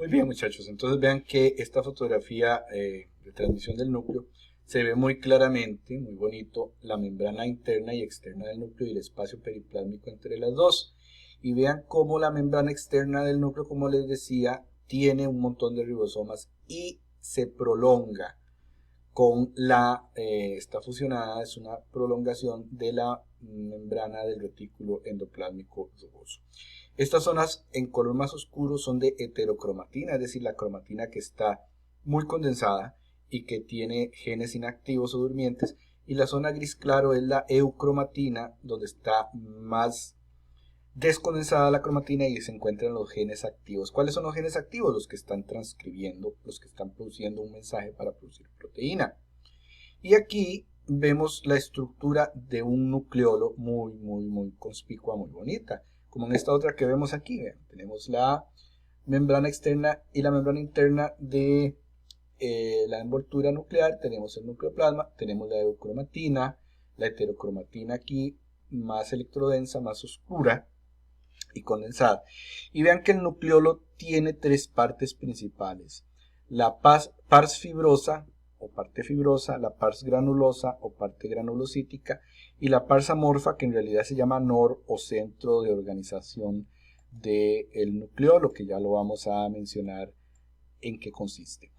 Muy bien, muchachos. Entonces vean que esta fotografía de transmisión del núcleo se ve muy claramente, muy bonito, la membrana interna y externa del núcleo y el espacio periplásmico entre las dos. Y vean cómo la membrana externa del núcleo, como les decía, tiene un montón de ribosomas y se prolonga con está fusionada, es una prolongación de la membrana del retículo endoplásmico rugoso. Estas zonas en color más oscuro son de heterocromatina, es decir, la cromatina que está muy condensada y que tiene genes inactivos o durmientes, y la zona gris claro es la eucromatina, donde está más descondensada la cromatina y se encuentran los genes activos. ¿Cuáles son los genes activos? Los que están transcribiendo, los que están produciendo un mensaje para producir proteína. Y aquí vemos la estructura de un nucleolo muy conspicua, muy bonita. Como en esta otra que vemos aquí, vean, tenemos la membrana externa y la membrana interna de la envoltura nuclear, tenemos el nucleoplasma, tenemos la eucromatina, la heterocromatina aquí, más electrodensa, más oscura y condensada. Y vean que el nucleolo tiene tres partes principales: la pars fibrosa o parte fibrosa, la pars granulosa o parte granulocítica y la pars amorfa, que en realidad se llama NOR o centro de organización del nucleolo, que ya lo vamos a mencionar en qué consiste.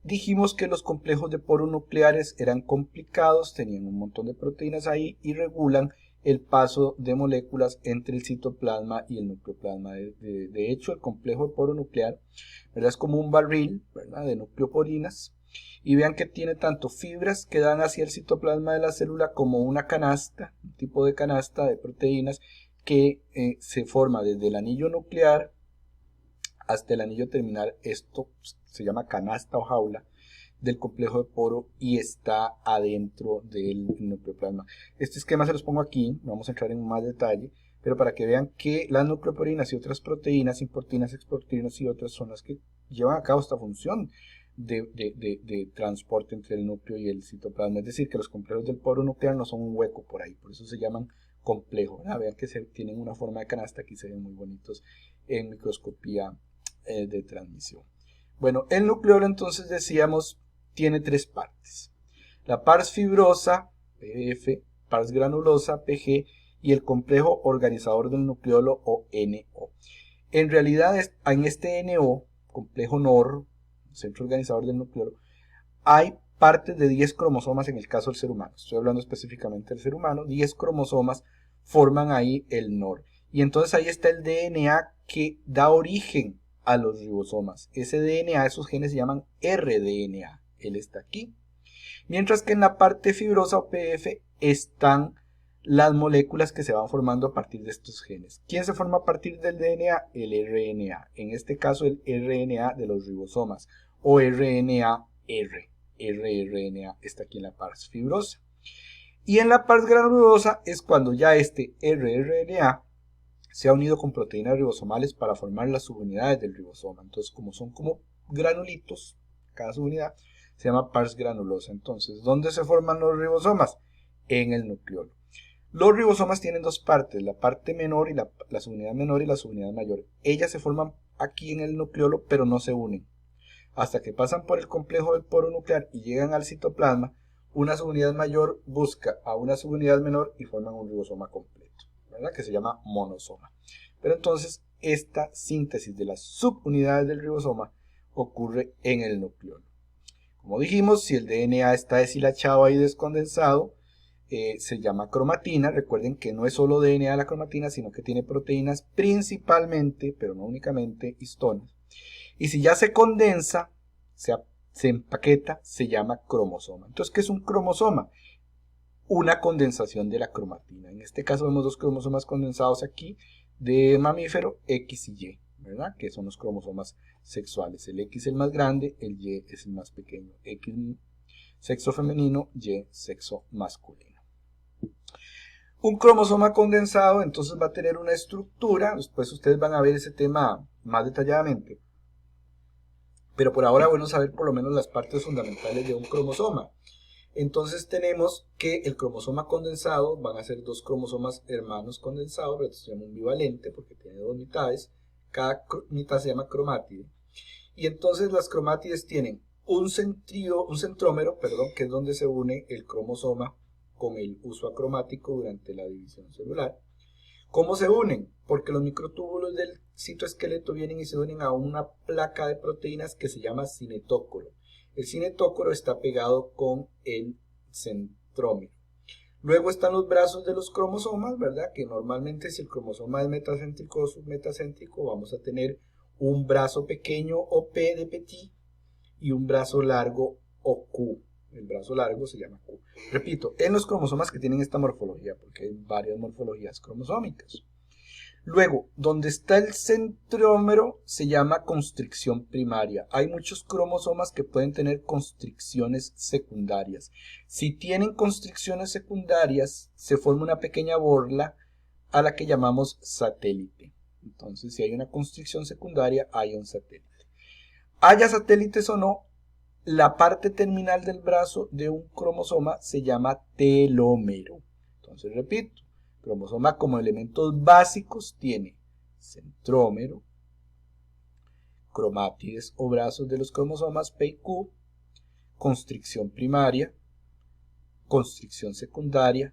Dijimos que los complejos de poros nucleares eran complicados, tenían un montón de proteínas ahí y regulan el paso de moléculas entre el citoplasma y el nucleoplasma. De hecho, el complejo de poro nuclear, ¿verdad?, es como un barril, ¿verdad?, de nucleoporinas. Y vean que tiene tanto fibras que dan hacia el citoplasma de la célula como una canasta, un tipo de canasta de proteínas que se forma desde el anillo nuclear hasta el anillo terminal. Esto se llama canasta o jaula del complejo de poro y está adentro del nucleoplasma. Este esquema se los pongo aquí, no vamos a entrar en más detalle, pero para que vean que las nucleoporinas y otras proteínas, importinas, exportinas y otras son las que llevan a cabo esta función de transporte entre el núcleo y el citoplasma. Es decir, que los complejos del poro nuclear no son un hueco por ahí, por eso se llaman complejos. Vean que tienen una forma de canasta, aquí se ven muy bonitos en microscopía de transmisión. Bueno, el nucleolo, entonces, decíamos, tiene tres partes: la pars fibrosa, PF, pars granulosa, PG, y el complejo organizador del nucleolo, o NO. En realidad, en este NO, complejo NOR, centro organizador del nucleolo, hay partes de 10 cromosomas en el caso del ser humano. Estoy hablando específicamente del ser humano. 10 cromosomas forman ahí el NOR. Y entonces ahí está el DNA que da origen a los ribosomas. Ese DNA, esos genes se llaman rDNA. Él está aquí. Mientras que en la parte fibrosa o PF están las moléculas que se van formando a partir de estos genes. ¿Quién se forma a partir del DNA? El RNA. En este caso el RNA de los ribosomas, o RNA-R. rRNA está aquí en la parte fibrosa. Y en la parte granulosa es cuando ya este rRNA se ha unido con proteínas ribosomales para formar las subunidades del ribosoma. Entonces, como son como granulitos, cada subunidad se llama pars granulosa. Entonces, ¿dónde se forman los ribosomas? En el nucleolo. Los ribosomas tienen dos partes: la parte menor y la subunidad menor y la subunidad mayor. Ellas se forman aquí en el nucleolo, pero no se unen. Hasta que pasan por el complejo del poro nuclear y llegan al citoplasma, una subunidad mayor busca a una subunidad menor y forman un ribosoma completo, ¿verdad?, que se llama monosoma. Pero entonces esta síntesis de las subunidades del ribosoma ocurre en el nucleolo. Como dijimos, si el DNA está deshilachado y descondensado, se llama cromatina. Recuerden que no es solo DNA la cromatina, sino que tiene proteínas principalmente, pero no únicamente, histonas. Y si ya se condensa, se empaqueta, se llama cromosoma. Entonces, ¿qué es un cromosoma? Una condensación de la cromatina. En este caso vemos dos cromosomas condensados aquí de mamífero, X y Y, ¿verdad?, que son los cromosomas sexuales. El X es el más grande, el Y es el más pequeño. X sexo femenino, Y sexo masculino. Un cromosoma condensado entonces va a tener una estructura. Después ustedes van a ver ese tema más detalladamente, pero por ahora, bueno, saber por lo menos las partes fundamentales de un cromosoma. Entonces tenemos que el cromosoma condensado van a ser dos cromosomas hermanos condensados, pero esto se llama un bivalente porque tiene dos mitades. Cada mitad se llama cromátide. Y entonces las cromátides tienen un centrómero, que es donde se une el cromosoma con el uso acromático durante la división celular. ¿Cómo se unen? Porque los microtúbulos del citoesqueleto vienen y se unen a una placa de proteínas que se llama cinetócoro. El cinetócoro está pegado con el centrómero. Luego están los brazos de los cromosomas, ¿verdad? Que normalmente si el cromosoma es metacéntrico o submetacéntrico, vamos a tener un brazo pequeño o P de petit y un brazo largo o Q. El brazo largo se llama Q. Repito, en los cromosomas que tienen esta morfología, porque hay varias morfologías cromosómicas. Luego, donde está el centrómero se llama constricción primaria. Hay muchos cromosomas que pueden tener constricciones secundarias. Si tienen constricciones secundarias, se forma una pequeña borla a la que llamamos satélite. Entonces, si hay una constricción secundaria, hay un satélite. Haya satélites o no, la parte terminal del brazo de un cromosoma se llama telómero. Entonces, repito. Cromosoma como elementos básicos tiene centrómero, cromátides o brazos de los cromosomas P y Q, constricción primaria, constricción secundaria,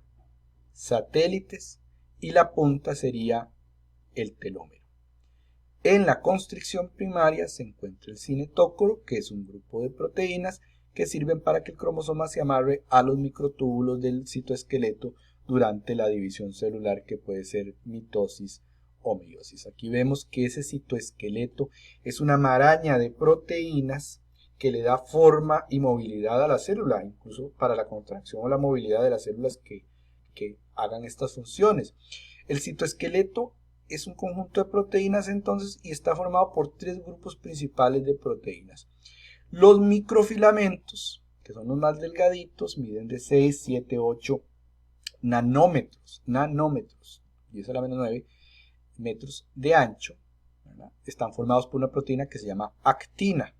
satélites y la punta sería el telómero. En la constricción primaria se encuentra el cinetócoro, que es un grupo de proteínas que sirven para que el cromosoma se amarre a los microtúbulos del citoesqueleto durante la división celular, que puede ser mitosis o meiosis. Aquí vemos que ese citoesqueleto es una maraña de proteínas que le da forma y movilidad a la célula, incluso para la contracción o la movilidad de las células que hagan estas funciones. El citoesqueleto es un conjunto de proteínas entonces y está formado por tres grupos principales de proteínas. Los microfilamentos, que son los más delgaditos, miden de 6, 7, 8 nanómetros, y eso a la menos 9 metros de ancho, ¿verdad? Están formados por una proteína que se llama actina.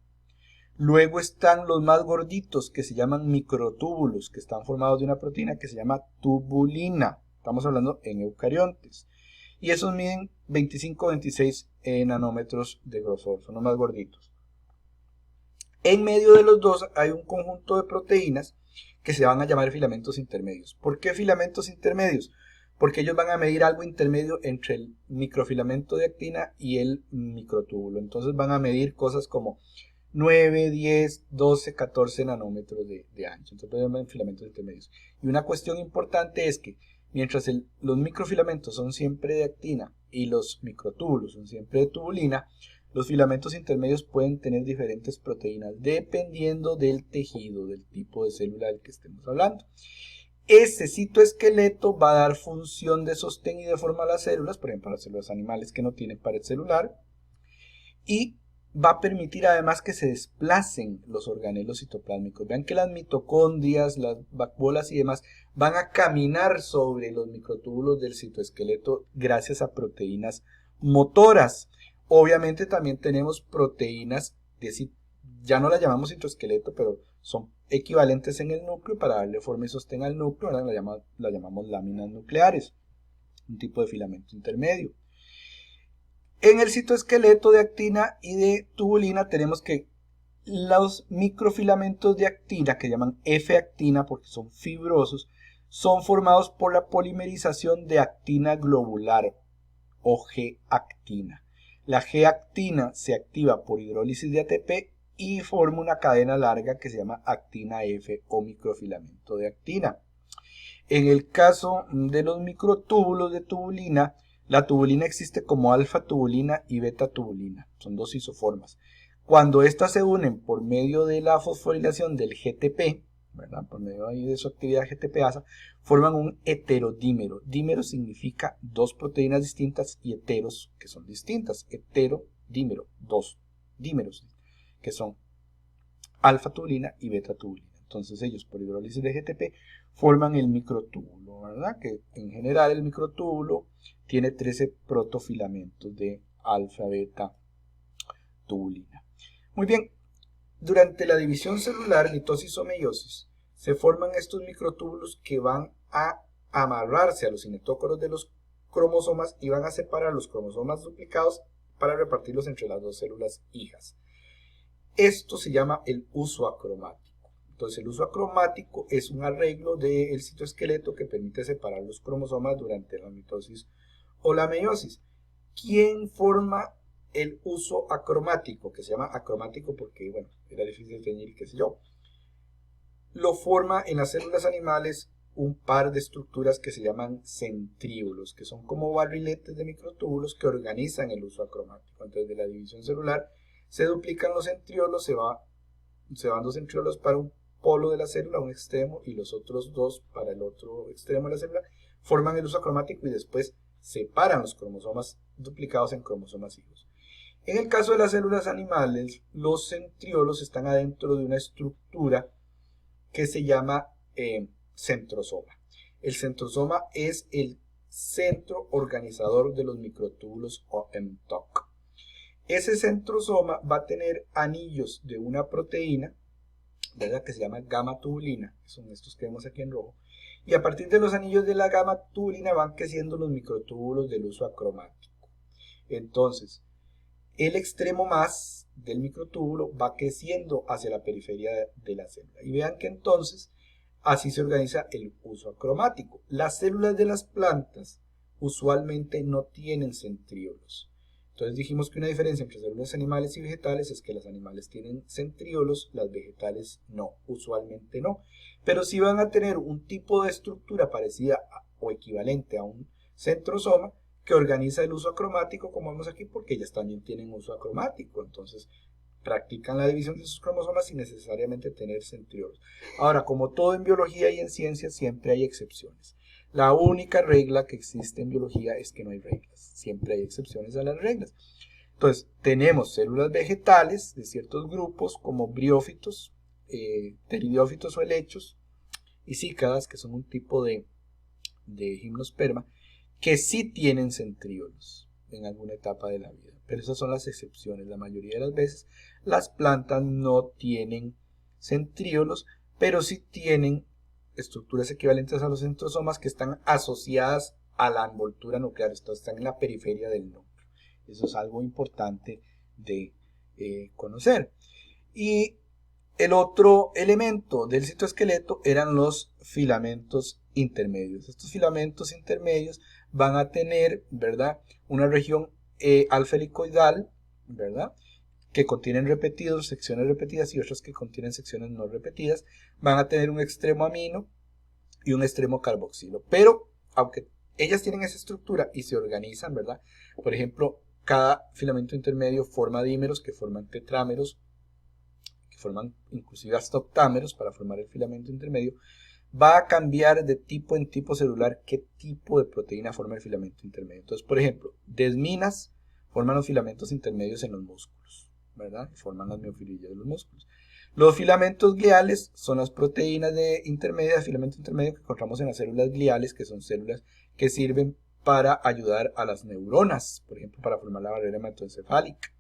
Luego están los más gorditos, que se llaman microtúbulos, que están formados de una proteína que se llama tubulina. Estamos hablando en eucariontes. Y esos miden 25-26 nanómetros de grosor, son los más gorditos. En medio de los dos hay un conjunto de proteínas que se van a llamar filamentos intermedios. ¿Por qué filamentos intermedios? Porque ellos van a medir algo intermedio entre el microfilamento de actina y el microtúbulo. Entonces van a medir cosas como 9, 10, 12, 14 nanómetros de ancho. Entonces van a medir filamentos intermedios. Y una cuestión importante es que mientras los microfilamentos son siempre de actina y los microtúbulos son siempre de tubulina, los filamentos intermedios pueden tener diferentes proteínas dependiendo del tejido, del tipo de célula del que estemos hablando. Ese citoesqueleto va a dar función de sostén y de forma a las células, por ejemplo, a las células animales que no tienen pared celular, y va a permitir además que se desplacen los organelos citoplásmicos. Vean que las mitocondrias, las vacuolas y demás van a caminar sobre los microtúbulos del citoesqueleto gracias a proteínas motoras. Obviamente también tenemos proteínas, ya no las llamamos citoesqueleto, pero son equivalentes en el núcleo para darle forma y sostén al núcleo, ahora la llamamos láminas nucleares, un tipo de filamento intermedio. En el citoesqueleto de actina y de tubulina tenemos que los microfilamentos de actina, que llaman F-actina porque son fibrosos, son formados por la polimerización de actina globular o G-actina. La G-actina se activa por hidrólisis de ATP y forma una cadena larga que se llama actina F o microfilamento de actina. En el caso de los microtúbulos de tubulina, la tubulina existe como alfa-tubulina y beta-tubulina. Son dos isoformas. Cuando estas se unen por medio de la fosforilación del GTP, ¿verdad? Por medio de su actividad GTPasa, forman un heterodímero. Dímero significa dos proteínas distintas y heteros, que son distintas. Heterodímero, dos dímeros, que son alfa-tubulina y beta-tubulina. Entonces ellos por hidrólisis de GTP forman el microtúbulo, ¿verdad? Que en general el microtúbulo tiene 13 protofilamentos de alfa-beta-tubulina. Muy bien, durante la división celular, mitosis o meiosis, se forman estos microtúbulos que van a amarrarse a los cinetócoros de los cromosomas y van a separar los cromosomas duplicados para repartirlos entre las dos células hijas. Esto se llama el uso acromático. Entonces el uso acromático es un arreglo del citoesqueleto que permite separar los cromosomas durante la mitosis o la meiosis. ¿Quién forma el uso acromático? Que se llama acromático porque, bueno, era difícil de teñir y qué sé yo. Lo forma en las células animales un par de estructuras que se llaman centríolos, que son como barriletes de microtúbulos que organizan el uso acromático. Entonces, de la división celular se duplican los centriolos, se van dos centriolos para un polo de la célula, un extremo, y los otros dos para el otro extremo de la célula, forman el uso acromático y después separan los cromosomas duplicados en cromosomas hijos. En el caso de las células animales, los centriolos están adentro de una estructura que se llama centrosoma. El centrosoma es el centro organizador de los microtúbulos o mTOC. Ese centrosoma va a tener anillos de una proteína, ¿verdad?, que se llama gamma tubulina, que son estos que vemos aquí en rojo, y a partir de los anillos de la gamma tubulina van creciendo los microtúbulos del uso acromático. Entonces, el extremo más del microtúbulo va creciendo hacia la periferia de la célula. Y vean que entonces así se organiza el uso acromático. Las células de las plantas usualmente no tienen centriolos. Entonces dijimos que una diferencia entre células animales y vegetales es que las animales tienen centriolos, las vegetales no, usualmente no. Pero sí van a tener un tipo de estructura parecida o equivalente a un centrosoma que organiza el uso acromático, como vemos aquí, porque ellas también tienen uso acromático. Entonces practican la división de sus cromosomas sin necesariamente tener centriolos. Ahora, como todo en biología y en ciencia, siempre hay excepciones. La única regla que existe en biología es que no hay reglas. Siempre hay excepciones a las reglas. Entonces, tenemos células vegetales de ciertos grupos como briófitos, pteridiófitos o helechos y cícadas, que son un tipo de gimnosperma, que sí tienen centriolos en alguna etapa de la vida. Pero esas son las excepciones. La mayoría de las veces las plantas no tienen centriolos, pero sí tienen estructuras equivalentes a los centrosomas que están asociadas a la envoltura nuclear. Entonces están en la periferia del núcleo. Eso es algo importante de conocer. Y el otro elemento del citoesqueleto eran los filamentos intermedios. Estos filamentos intermedios van a tener, ¿verdad?, una región alfa helicoidal, ¿verdad?, que contienen repetidos, secciones repetidas, y otras que contienen secciones no repetidas. Van a tener un extremo amino y un extremo carboxilo. Pero, aunque ellas tienen esa estructura y se organizan, ¿verdad?, por ejemplo, cada filamento intermedio forma dímeros que forman tetrámeros, que forman inclusive hasta octámeros para formar el filamento intermedio. Va a cambiar de tipo en tipo celular qué tipo de proteína forma el filamento intermedio. Entonces, por ejemplo, desminas forman los filamentos intermedios en los músculos, ¿verdad? Forman las miofirillas de los músculos. Los filamentos gliales son las proteínas intermedias, filamento intermedio que encontramos en las células gliales, que son células que sirven para ayudar a las neuronas, por ejemplo, para formar la barrera hematoencefálica.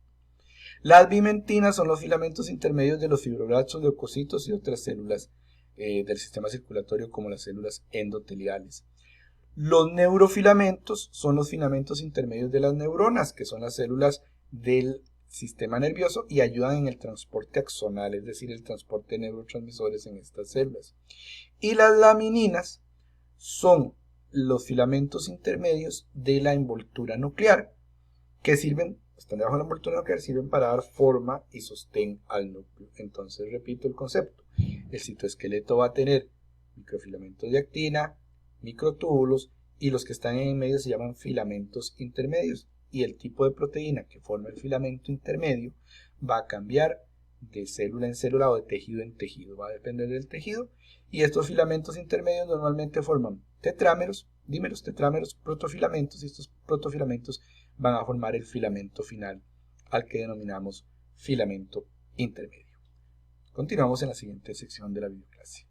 Las bimentinas son los filamentos intermedios de los fibroblastos, leucocitos y otras células del sistema circulatorio, como las células endoteliales. Los neurofilamentos son los filamentos intermedios de las neuronas, que son las células del sistema nervioso y ayudan en el transporte axonal, es decir, el transporte de neurotransmisores en estas células. Y las lamininas son los filamentos intermedios de la envoltura nuclear, que están debajo de la envoltura nuclear, sirven para dar forma y sostén al núcleo. Entonces, repito el concepto. El citoesqueleto va a tener microfilamentos de actina, microtúbulos, y los que están en medio se llaman filamentos intermedios. Y el tipo de proteína que forma el filamento intermedio va a cambiar de célula en célula o de tejido en tejido. Va a depender del tejido. Y estos filamentos intermedios normalmente forman tetrámeros, dímeros, tetrámeros, protofilamentos, y estos protofilamentos van a formar el filamento final, al que denominamos filamento intermedio. Continuamos en la siguiente sección de la videoclase.